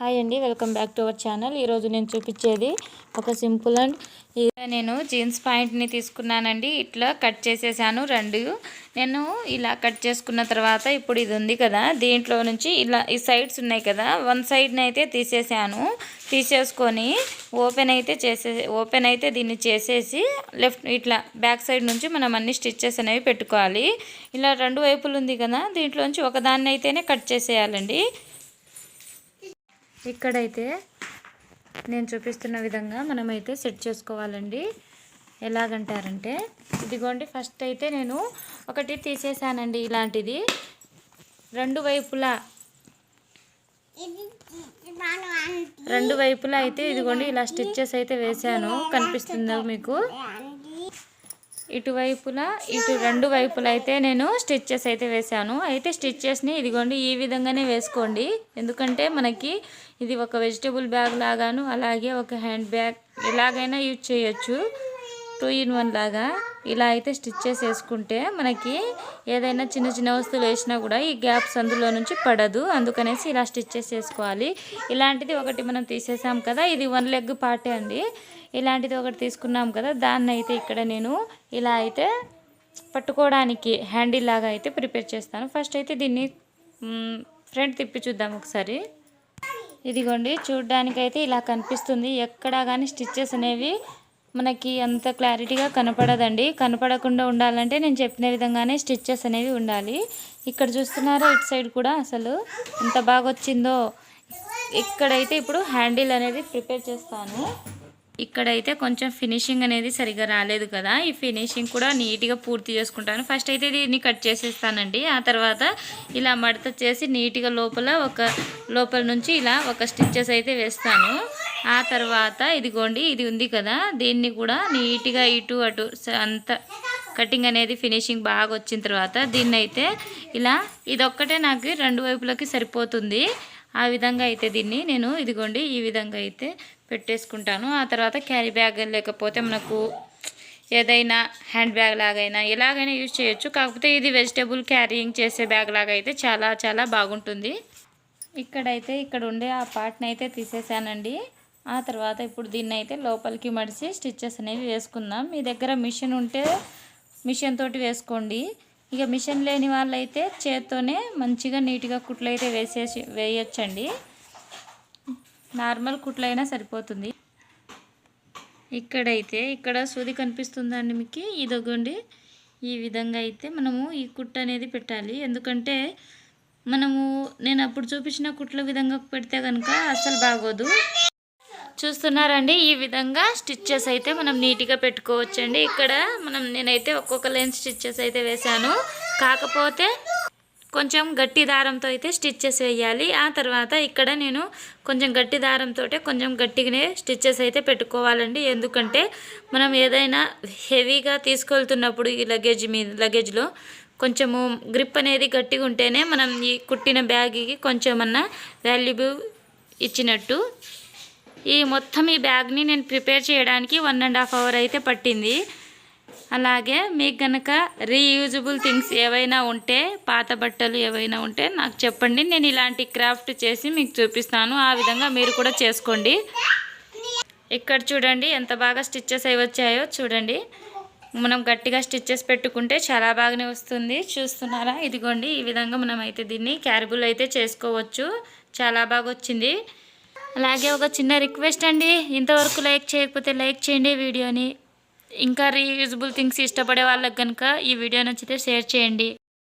Hi అండి, welcome back to our channel. ఈరోజు నేను చూపించేది ఒక సింపుల్ అండ్ నేను జీన్స్ ప్యాంట్ని తీసుకున్నానండి. ఇట్లా కట్ చేసేసాను రెండు. నేను ఇలా కట్ చేసుకున్న తర్వాత ఇప్పుడు ఇది ఉంది కదా, దీంట్లో నుంచి ఇలా ఈ సైడ్స్ ఉన్నాయి కదా, వన్ సైడ్ని అయితే తీసేసుకొని ఓపెన్ అయితే దీన్ని చేసేసి ఇట్లా బ్యాక్ సైడ్ నుంచి మనం అన్ని స్టిచ్చెస్ అనేవి పెట్టుకోవాలి. ఇలా రెండు వైపులు ఉంది కదా, దీంట్లోంచి ఒకదాన్ని అయితేనే కట్ చేసేయాలండి. ఇక్కడైతే నేను చూపిస్తున్న విధంగా మనమైతే సెట్ చేసుకోవాలండి. ఎలాగంటారంటే ఇదిగోండి, ఫస్ట్ అయితే నేను ఒకటి తీసేసానండి. ఇలాంటిది రెండు వైపులా అయితే ఇదిగోండి ఇలా స్టిచ్చెస్ అయితే వేసాను. కనిపిస్తుందో మీకు? ఇటు రెండు వైపులా అయితే నేను స్టిచ్చెస్ అయితే వేసాను. అయితే స్టిచ్చెస్ని ఇదిగోండి ఈ విధంగానే వేసుకోండి, ఎందుకంటే మనకి ఇది ఒక వెజిటబుల్ బ్యాగ్ లాగాను, అలాగే ఒక హ్యాండ్ బ్యాగ్ ఎలాగైనా యూజ్ చేయొచ్చు. 2 in 1 లాగా ఇలా అయితే స్టిచ్చెస్ వేసుకుంటే మనకి ఏదైనా చిన్న చిన్న వస్తువులు వేసినా కూడా ఈ గ్యాప్స్ అందులో నుంచి పడదు. అందుకనేసి ఇలా స్టిచ్చెస్ వేసుకోవాలి. ఇలాంటిది ఒకటి మనం తీసేసాం కదా, ఇది 1 లెగ్ పార్టే అండి. ఇలాంటిది ఒకటి తీసుకున్నాం కదా, దాన్ని అయితే ఇక్కడ నేను ఇలా అయితే పట్టుకోవడానికి హ్యాండిల్ లాగా అయితే ప్రిపేర్ చేస్తాను. ఫస్ట్ అయితే దీన్ని ఫ్రంట్ తిప్పి చూద్దాం ఒకసారి. ఇదిగోండి, చూడ్డానికైతే ఇలా కనిపిస్తుంది. ఎక్కడా కానీ స్టిచ్చెస్ అనేవి మనకి అంత క్లారిటీగా కనపడదండి. కనపడకుండా ఉండాలంటే నేను చెప్పిన విధంగానే స్టిచ్చెస్ అనేవి ఉండాలి. ఇక్కడ చూస్తున్నారా, ఇటు సైడ్ కూడా అసలు ఎంత బాగా వచ్చిందో. ఇక్కడైతే ఇప్పుడు హ్యాండిల్ అనేది ప్రిపేర్ చేస్తాను. ఇక్కడైతే కొంచెం ఫినిషింగ్ అనేది సరిగా రాలేదు కదా, ఈ ఫినిషింగ్ కూడా నీట్గా పూర్తి చేసుకుంటాను. ఫస్ట్ అయితే దీన్ని కట్ చేసేస్తానండి. ఆ తర్వాత ఇలా మడత చేసి నీట్గా లోపల నుంచి ఇలా ఒక స్టిచ్చెస్ అయితే వేస్తాను. ఆ తర్వాత ఇదిగోండి, ఇది ఉంది కదా, దీన్ని కూడా నీట్గా ఇటు అటు అంత కటింగ్ అనేది ఫినిషింగ్ బాగా వచ్చిన తర్వాత దీన్ని అయితే ఇలా ఇదొక్కటే నాకు రెండు వైపులకి సరిపోతుంది. ఆ విధంగా అయితే దీన్ని నేను ఇదిగోండి ఈ విధంగా అయితే పెట్టేసుకుంటాను. ఆ తర్వాత క్యారీ బ్యాగ్ లేకపోతే మనకు ఏదైనా హ్యాండ్ బ్యాగ్ లాగైనా ఎలాగైనా యూజ్ చేయొచ్చు. కాకపోతే ఇది వెజిటేబుల్ క్యారీయింగ్ చేసే బ్యాగ్ లాగా అయితే చాలా చాలా బాగుంటుంది. ఇక్కడ ఉండే ఆ పార్ట్ని అయితే తీసేసానండి. ఆ తర్వాత ఇప్పుడు దీన్ని అయితే లోపలికి మడిచి స్టిచ్చెస్ అనేవి వేసుకుందాం. మీ దగ్గర మిషన్ ఉంటే మిషన్ తోటి వేసుకోండి. ఇక మిషన్ లేని వాళ్ళైతే చేత్తోనే మంచిగా నీట్గా కుట్లు అయితే వేయచ్చండి. నార్మల్ కుట్లైనా సరిపోతుంది. ఇక్కడ సూది కనిపిస్తుందండి మీకు? ఇదిగోండి, ఈ విధంగా అయితే మనము ఈ కుట్టు అనేది పెట్టాలి. ఎందుకంటే నేను అప్పుడు చూపించిన కుట్ల విధంగా పెడితే కనుక అస్సలు బాగోదు. చూస్తున్నారండి, ఈ విధంగా స్టిచ్చెస్ అయితే మనం నీట్గా పెట్టుకోవచ్చండి. ఇక్కడ నేనైతే ఒక్కొక్క లైన్ స్టిచ్చెస్ అయితే వేశాను. కాకపోతే కొంచెం గట్టి దారంతో అయితే స్టిచ్చెస్ వేయాలి. ఆ తర్వాత ఇక్కడ నేను కొంచెం గట్టి దారంతో కొంచెం గట్టిగానే స్టిచ్చెస్ అయితే పెట్టుకోవాలండి. ఎందుకంటే మనం ఏదైనా హెవీగా తీసుకెళ్తున్నప్పుడు ఈ లగేజ్లో కొంచెము గ్రిప్ అనేది గట్టిగా ఉంటేనే మనం ఈ కుట్టిన బ్యాగ్కి కొంచెమన్నా వాల్యుబుల్ ఇచ్చినట్టు. మొత్తం ఈ బ్యాగ్ని నేను ప్రిపేర్ చేయడానికి 1.5 hour అయితే పట్టింది. అలాగే మీకు కనుక రీయూజబుల్ థింగ్స్ ఏవైనా ఉంటే, పాత బట్టలు ఏవైనా ఉంటే నాకు చెప్పండి. నేను ఇలాంటి క్రాఫ్ట్ చేసి మీకు చూపిస్తాను. ఆ విధంగా మీరు కూడా చేసుకోండి. ఇక్కడ చూడండి ఎంత బాగా స్టిచ్చెస్ అవి వచ్చాయో చూడండి. మనం గట్టిగా స్టిచ్చెస్ పెట్టుకుంటే చాలా బాగానే వస్తుంది. చూస్తున్నారా? ఇదిగోండి, ఈ విధంగా మనం అయితే దీన్ని క్యారబుల్ అయితే చేసుకోవచ్చు. చాలా బాగా వచ్చింది. అలాగే ఒక చిన్న రిక్వెస్ట్ అండి, ఇంతవరకు లైక్ చేయకపోతే లైక్ చేయండి వీడియోని. ఇంకా రీయూజబుల్ థింగ్స్ ఇష్టపడే వాళ్ళకి కనుక ఈ వీడియో నచ్చితే షేర్ చేయండి.